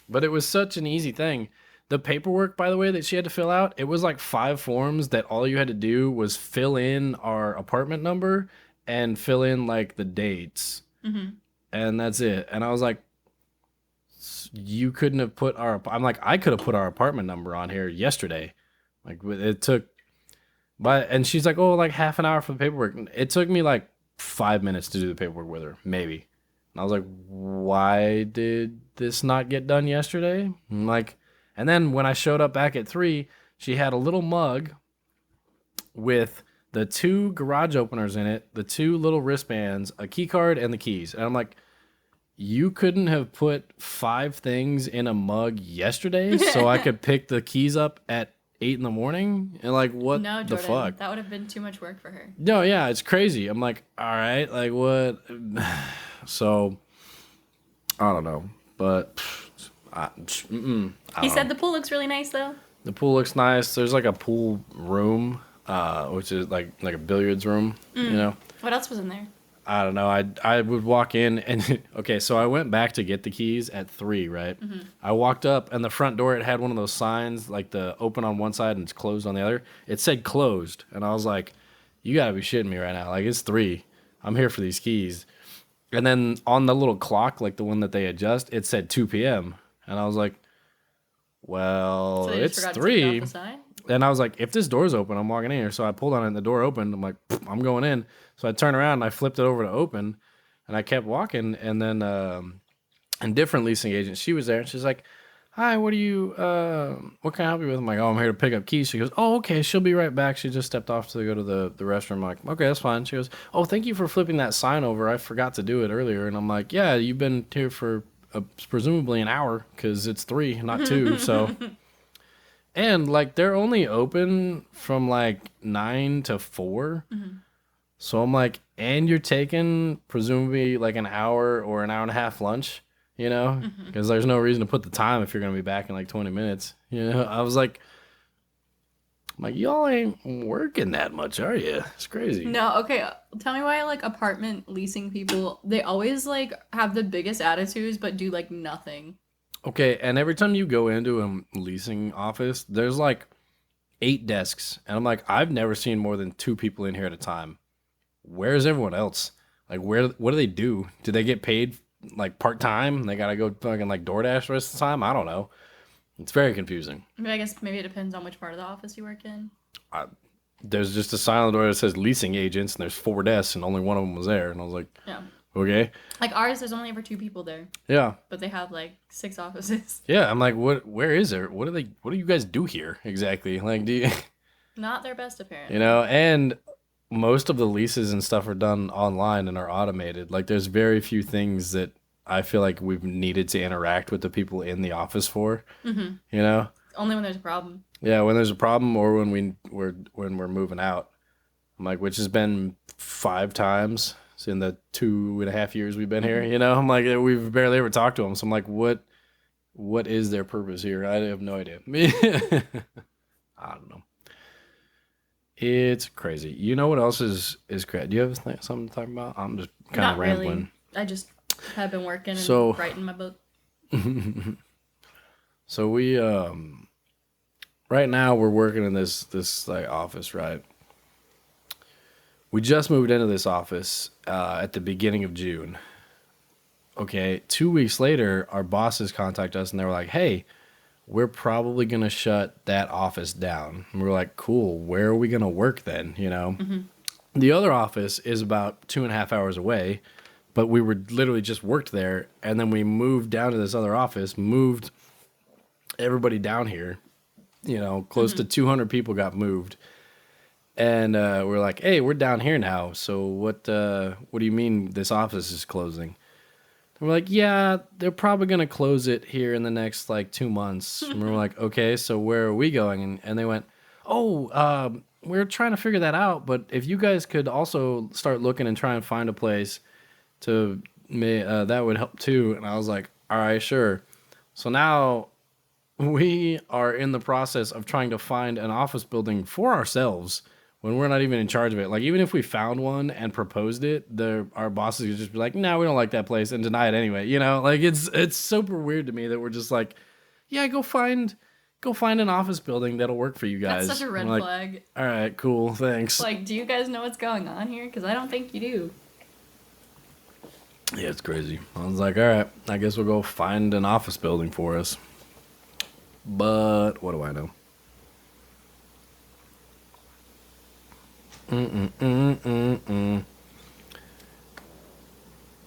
But it was such an easy thing. The paperwork, by the way, that she had to fill out, it was like 5 forms that all you had to do was fill in our apartment number and fill in like the dates. Mm-hmm. And that's it. And I was like, you couldn't have I'm like, I could have put our apartment number on here yesterday. Like it took, and she's like, oh, like half an hour for the paperwork. It took me like 5 minutes to do the paperwork with her, maybe. And I was like, why did this not get done yesterday? And then when I showed up back at 3, she had a little mug with the 2 garage openers in it, the 2 little wristbands, a key card, and the keys. And I'm like, you couldn't have put 5 things in a mug yesterday so I could pick the keys up at 8 in the morning? And like, what No, the Jordon, fuck? that would have been too much work for her. No, yeah, it's crazy. I'm like, all right, like what? So, I don't know. But He said the pool looks really nice, though. the pool looks nice. There's like a pool room, which is like a billiards room, What else was in there? I don't know. I would walk in and okay, so I went back to get the keys at 3, right? Mm-hmm. I walked up and the front door, it had one of those signs like the open on one side and it's closed on the other. It said closed, and I was like, you gotta be shitting me right now. Like, it's 3. I'm here for these keys. And then on the little clock, like the one that they adjust, it said 2 p.m. And I was like, well, So they just it's forgot to 3. take it off the sign? And I was like, if this door's open, I'm walking in here. So I pulled on it and the door opened. I'm like, I'm going in. So I turned around and I flipped it over to open and I kept walking. And then a different leasing agent, she was there and she's like, hi, what can I help you with? I'm like, oh, I'm here to pick up keys. She goes, oh, okay, she'll be right back. She just stepped off to go to the restroom. I'm like, okay, that's fine. She goes, oh, thank you for flipping that sign over. I forgot to do it earlier. And I'm like, yeah, you've been here for presumably an hour because it's 3, not 2. So... And, like, they're only open from, like, 9 to 4. Mm-hmm. So I'm like, and you're taking, presumably, like, an hour or an hour and a half lunch, Because there's no reason to put the time if you're going to be back in, like, 20 minutes. I was like, y'all ain't working that much, are you? It's crazy. No, okay. Tell me why, like, apartment leasing people, they always, like, have the biggest attitudes but do, like, nothing. Okay, and every time you go into a leasing office, there's like 8 desks. And I'm like, I've never seen more than 2 people in here at a time. Where's everyone else? Like, what do they do? Do they get paid like part-time? They gotta go fucking like DoorDash the rest of the time? I don't know. It's very confusing. I mean, I guess maybe it depends on which part of the office you work in. There's just a sign on the door that says leasing agents, and there's 4 desks, and only one of them was there. And I was like, yeah. Okay. Like ours, there's only ever 2 people there. Yeah. But they have like 6 offices. Yeah, I'm like, where is there? What do you guys do here exactly? Like, do you... Not their best, apparently. And most of the leases and stuff are done online and are automated. Like, there's very few things that I feel like we've needed to interact with the people in the office for. You know? Only when there's a problem. Yeah, when there's a problem or when we're moving out. I'm like, which has been 5 times in the 2.5 years we've been here. I'm like, we've barely ever talked to them. So I'm like, what is their purpose here? I have no idea. I don't know. It's crazy. You know what else is crazy? Do you have something to talk about? I'm just kind Not of rambling. really. I just have been working and So- writing my book. So we right now we're working in this like office, right? We just moved into this office at the beginning of June. Okay, 2 weeks later, our bosses contact us and they were like, "Hey, we're probably gonna shut that office down." And we're like, "Cool. Where are we gonna work then?" The other office is about 2.5 hours away, but we were literally just worked there, and then we moved down to this other office, moved everybody down here. Close to 200 people got moved. And we're like, "Hey, we're down here now. So what do you mean this office is closing?" And we're like, "Yeah, they're probably going to close it here in the next like 2 months." And we're like, "Okay, so where are we going?" And they went, "Oh, we're trying to figure that out. But if you guys could also start looking and try and find a place to that would help too." And I was like, "All right, sure." So now we are in the process of trying to find an office building for ourselves when we're not even in charge of it. Like, even if we found one and proposed it, our bosses would just be like, "No, we don't like that place," and deny it anyway. Like it's super weird to me that we're just like, "Yeah, go find an office building that'll work for you guys." That's such a red I'm like, flag. "All right, cool, thanks." Like, do you guys know what's going on here? Because I don't think you do. Yeah, it's crazy. I was like, "All right, I guess we'll go find an office building for us." But what do I know?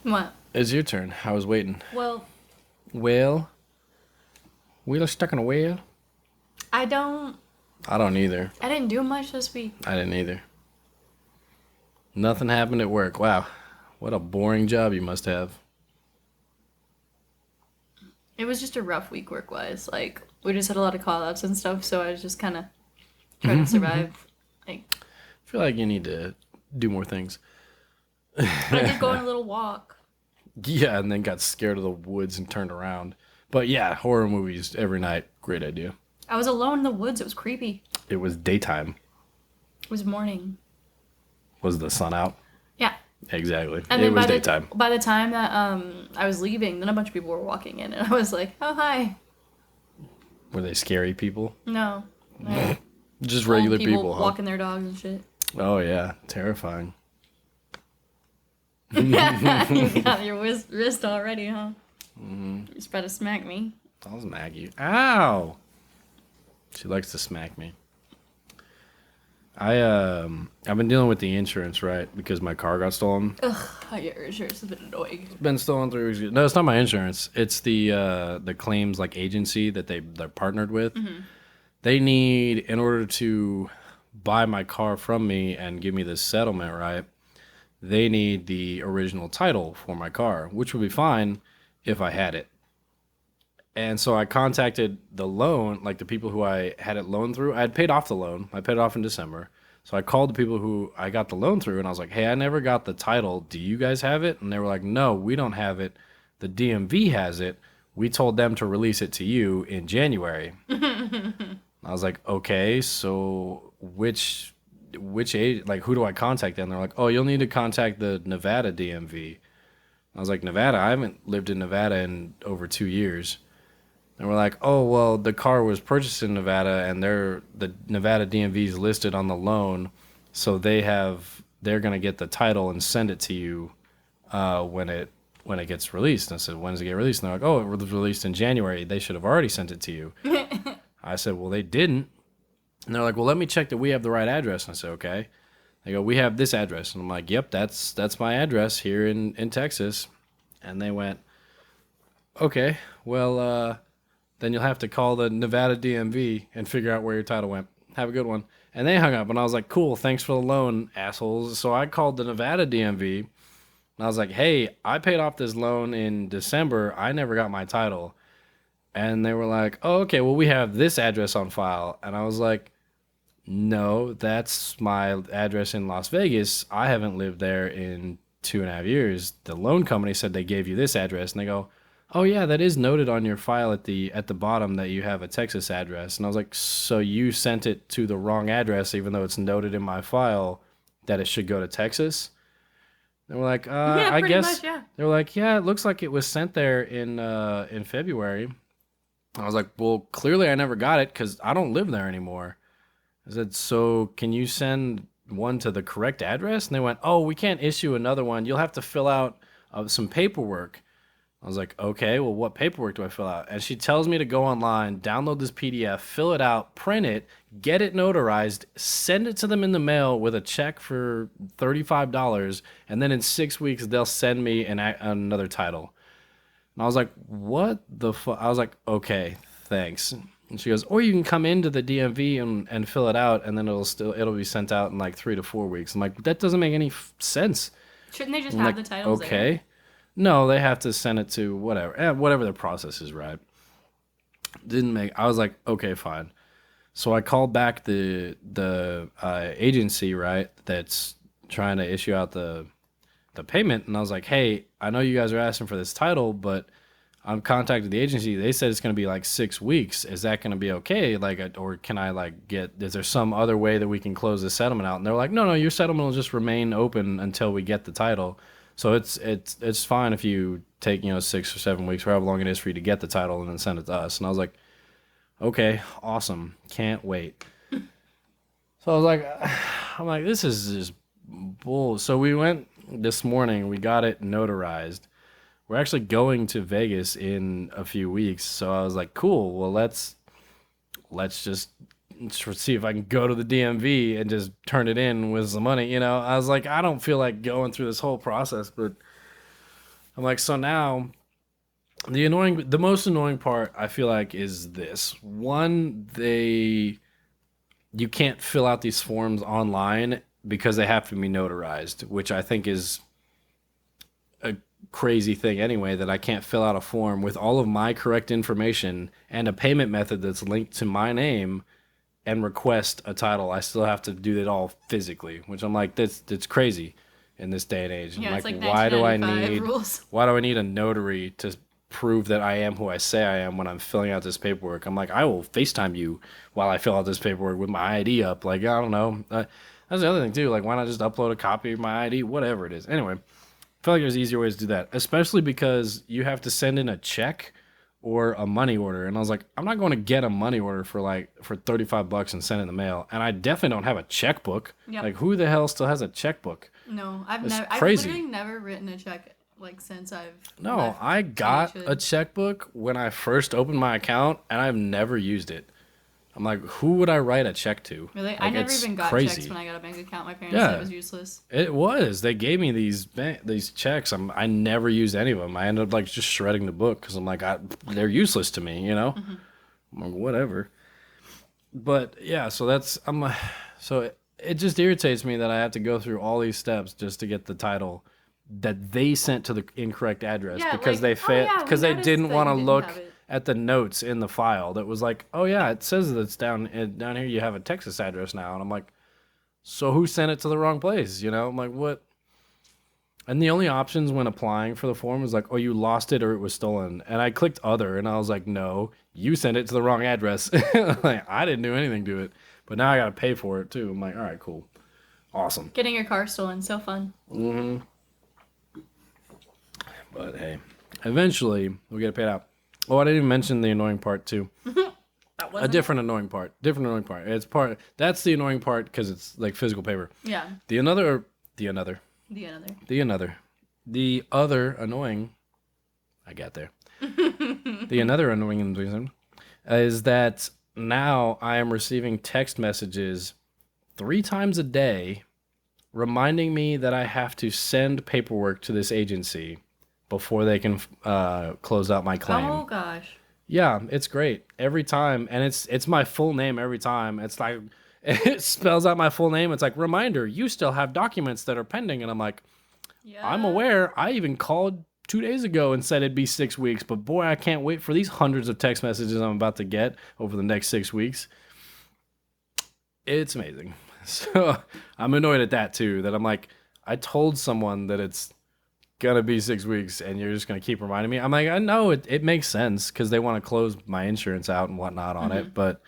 What? It's your turn. I was waiting. Well, Whale? Wheel stuck in a whale? I don't I don't either. I didn't do much this week. I didn't either. Nothing happened at work. Wow. What a boring job you must have. It was just a rough week work-wise. Like, we just had a lot of call-outs and stuff, so I was just kind of trying to survive. Like, I feel like you need to do more things. I did go on a little walk. Yeah, and then got scared of the woods and turned around. But yeah, horror movies every night. Great idea. I was alone in the woods. It was creepy. It was daytime. It was morning. Was the sun out? Yeah. Exactly. And It then was daytime. by the time that I was leaving, then a bunch of people were walking in, and I was like, "Oh, hi." Were they scary people? No. Like, Just old regular people, huh? walking their dogs and shit. Oh, yeah. Terrifying. You got your wrist already, huh? Mm-hmm. You're just about to smack me. I'll smack you. Ow! She likes to smack me. I've been dealing with the insurance, right? Because my car got stolen. Ugh, your insurance has been annoying. It's been stolen 3 weeks ago. No, it's not my insurance. It's the claims like agency that they're partnered with. Mm-hmm. They need, in order to buy my car from me and give me this settlement, right? They need the original title for my car, which would be fine if I had it. And so I contacted the loan, like the people who I had it loaned through. I had paid off the loan. I paid it off in December. So I called the people who I got the loan through, and I was like, "Hey, I never got the title. Do you guys have it?" And they were like, "No, we don't have it. The DMV has it. We told them to release it to you in January." I was like, "Okay, so which age, like, who do I contact then?" They're like, "Oh, you'll need to contact the Nevada DMV." I was like, "Nevada? I haven't lived in Nevada in over 2 years." And we're like, "Oh, well, the car was purchased in Nevada, and the Nevada DMV is listed on the loan, so they're gonna get the title and send it to you when it gets released." And I said, "When does it get released?" And they're like, "Oh, it was released in January. They should have already sent it to you." I said, "Well, they didn't." And they're like, "Well, let me check that we have the right address." And I said, "Okay." They go, "We have this address." And I'm like, "Yep, that's my address here in Texas." And they went, "Okay, well, then you'll have to call the Nevada DMV and figure out where your title went. Have a good one." And they hung up, and I was like, "Cool, thanks for the loan, assholes." So I called the Nevada DMV, And I was like, hey, I paid off this loan in December. I never got my title. And they were like, oh, okay, well, we have this address on file. And I was like, no, that's my address in Las Vegas. I haven't lived there in 2.5 years. The loan company said they gave you this address. And they go, oh, yeah, that is noted on your file at the bottom that you have a Texas address. And I was like, so you sent it to the wrong address, even though it's noted in my file that it should go to Texas? They were like, Yeah, I pretty guess. much, yeah. They were like, yeah, it looks like it was sent there in February. I was like, well, clearly I never got it because I don't live there anymore. I said, so can you send one to the correct address? And they went, oh, we can't issue another one. You'll have to fill out some paperwork. I was like, okay, well, what paperwork do I fill out? And she tells me to go online, download this PDF, fill it out, print it, get it notarized, send it to them in the mail with a check for $35, and then in 6 weeks they'll send me another title. And I was like, what the fuck? I was like, okay, thanks. And she goes, or you can come into the DMV and fill it out, and then it'll be sent out in like 3 to 4 weeks. I'm like, that doesn't make any sense. Shouldn't they just I'm have like, the titles okay. there? No, they have to send it to whatever the process is, right? I was like, okay, fine. So I called back the agency, right, that's trying to issue out the payment, and I was like, hey, I know you guys are asking for this title, but I'm contacted the agency. They said it's going to be like 6 weeks. Is that going to be okay? Like, or can I is there some other way that we can close the settlement out? And they're like, no, your settlement will just remain open until we get the title. So it's fine if you take 6 or 7 weeks, or however long it is for you to get the title, and then send it to us. And I was like, okay, awesome, can't wait. So I was like, I'm like, this is just bull. So we went this morning. We got it notarized. We're actually going to Vegas in a few weeks. So I was like, cool. Well, let's just see if I can go to the DMV and just turn it in with some money. I was like, I don't feel like going through this whole process, but I'm like, so now the most annoying part I feel like is this one: you can't fill out these forms online because they have to be notarized, which I think is a crazy thing anyway, that I can't fill out a form with all of my correct information and a payment method that's linked to my name and request a title. I still have to do it all physically, which I'm like, that's crazy in this day and age. Yeah, I'm it's like why do I 1995 need rules. why do I need a notary to prove that I am who I say I am when I'm filling out this paperwork? I'm like, I will FaceTime you while I fill out this paperwork with my ID up. Like, I don't know. That's the other thing too. Like, why not just upload a copy of my ID? Whatever it is. Anyway, I feel like there's easier ways to do that, especially because you have to send in a check or a money order. And I was like, I'm not going to get a money order for $35 and send it in the mail. And I definitely don't have a checkbook. Yep. Like, who the hell still has a checkbook? No, It's I've crazy. literally never written a check since I've No, left I got college. a checkbook when I first opened my account, and I've never used it. I'm like, who would I write a check to? Really, Like, I never it's even got crazy. checks when I got a bank account. My parents Yeah. said it was useless. It was. They gave me these checks. I never used any of them. I ended up just shredding the book because I'm like, they're useless to me, Mm-hmm. I'm like, whatever. But yeah, so it just irritates me that I have to go through all these steps just to get the title that they sent to the incorrect address Yeah, because like, they we because they noticed didn't that want to you didn't look have it. at the notes in the file that was like, oh yeah, it says that it's down here. You have a Texas address now, and I'm like, so who sent it to the wrong place? I'm like, what? And the only options when applying for the form was like, oh, you lost it or it was stolen. And I clicked other, and I was like, no, you sent it to the wrong address. Like, I didn't do anything to it, but now I gotta pay for it too. I'm like, all right, cool, awesome. Getting your car stolen, so fun. Mm-hmm. But hey, eventually we'll get it paid out. Oh, I didn't even mention the annoying part too. That wasn't Different annoying part. It's that's the annoying part because it's like physical paper. Yeah. The other annoying. I got there. The another annoying reason is that now I am receiving text messages 3 times a day reminding me that I have to send paperwork to this agency before they can close out my claim. Oh gosh. Yeah, it's great every time, and it's my full name every time. It's like it spells out my full name. It's like, reminder, you still have documents that are pending, and I'm like, Yeah. I'm aware. I even called 2 days ago and said it'd be 6 weeks, but boy, I can't wait for these hundreds of text messages I'm about to get over the next 6 weeks. It's amazing. So I'm annoyed at that too, that I'm like, I told someone that it's gonna be 6 weeks and you're just gonna keep reminding me. I'm like, I know it makes sense because they want to close my insurance out and whatnot on it, but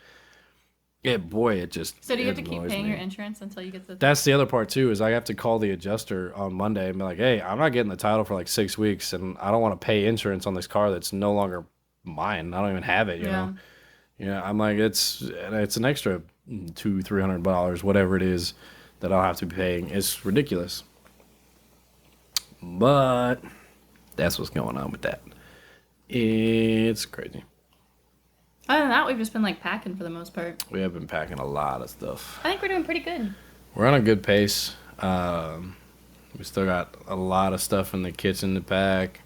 it just So do you it have to keep annoys paying me. your insurance until you get the? That's the other part too, is I have to call the adjuster on Monday and be like, hey, I'm not getting the title for like 6 weeks and I don't want to pay insurance on this car that's no longer mine. I don't even have it, you know. Yeah, I'm like, it's an extra $200-$300, whatever it is, that I'll have to be paying. It's ridiculous. But that's what's going on with that. It's crazy. Other than that, we've just been like packing for the most part. We have been packing a lot of stuff. I think we're doing pretty good. We're on a good pace. We still got a lot of stuff in the kitchen to pack.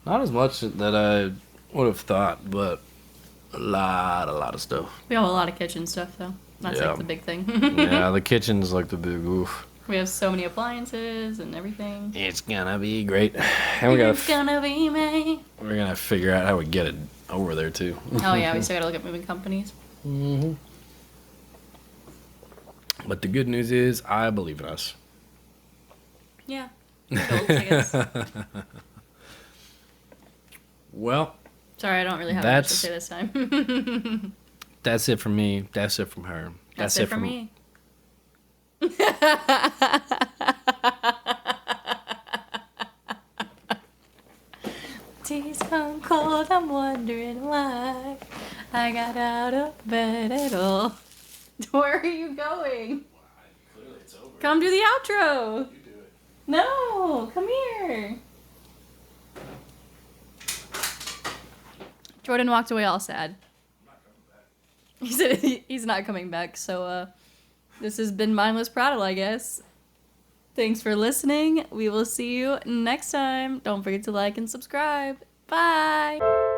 Not as much that I would have thought, but a lot of stuff. We have a lot of kitchen stuff though. That's Yeah. like the big thing. Yeah, the kitchen's like the big oof. We have so many appliances and everything. It's gonna be great. And It's gonna be me. we're gonna figure out how we get it over there too. Oh yeah, we still gotta look at moving companies. But the good news is, I believe in us. Yeah. Jolts, I guess. Well, Sorry, I don't really have much to say this time. that's it from me. That's it from her. That's it for me. Tears come cold, I'm wondering why I got out of bed at all. Where are you going? Clearly it's over. Come do the outro. You do it. No, come here. Jordan walked away all sad. I'm not coming back. He said he's not coming back. So this has been Mindless Prattle, I guess. Thanks for listening. We will see you next time. Don't forget to like and subscribe. Bye.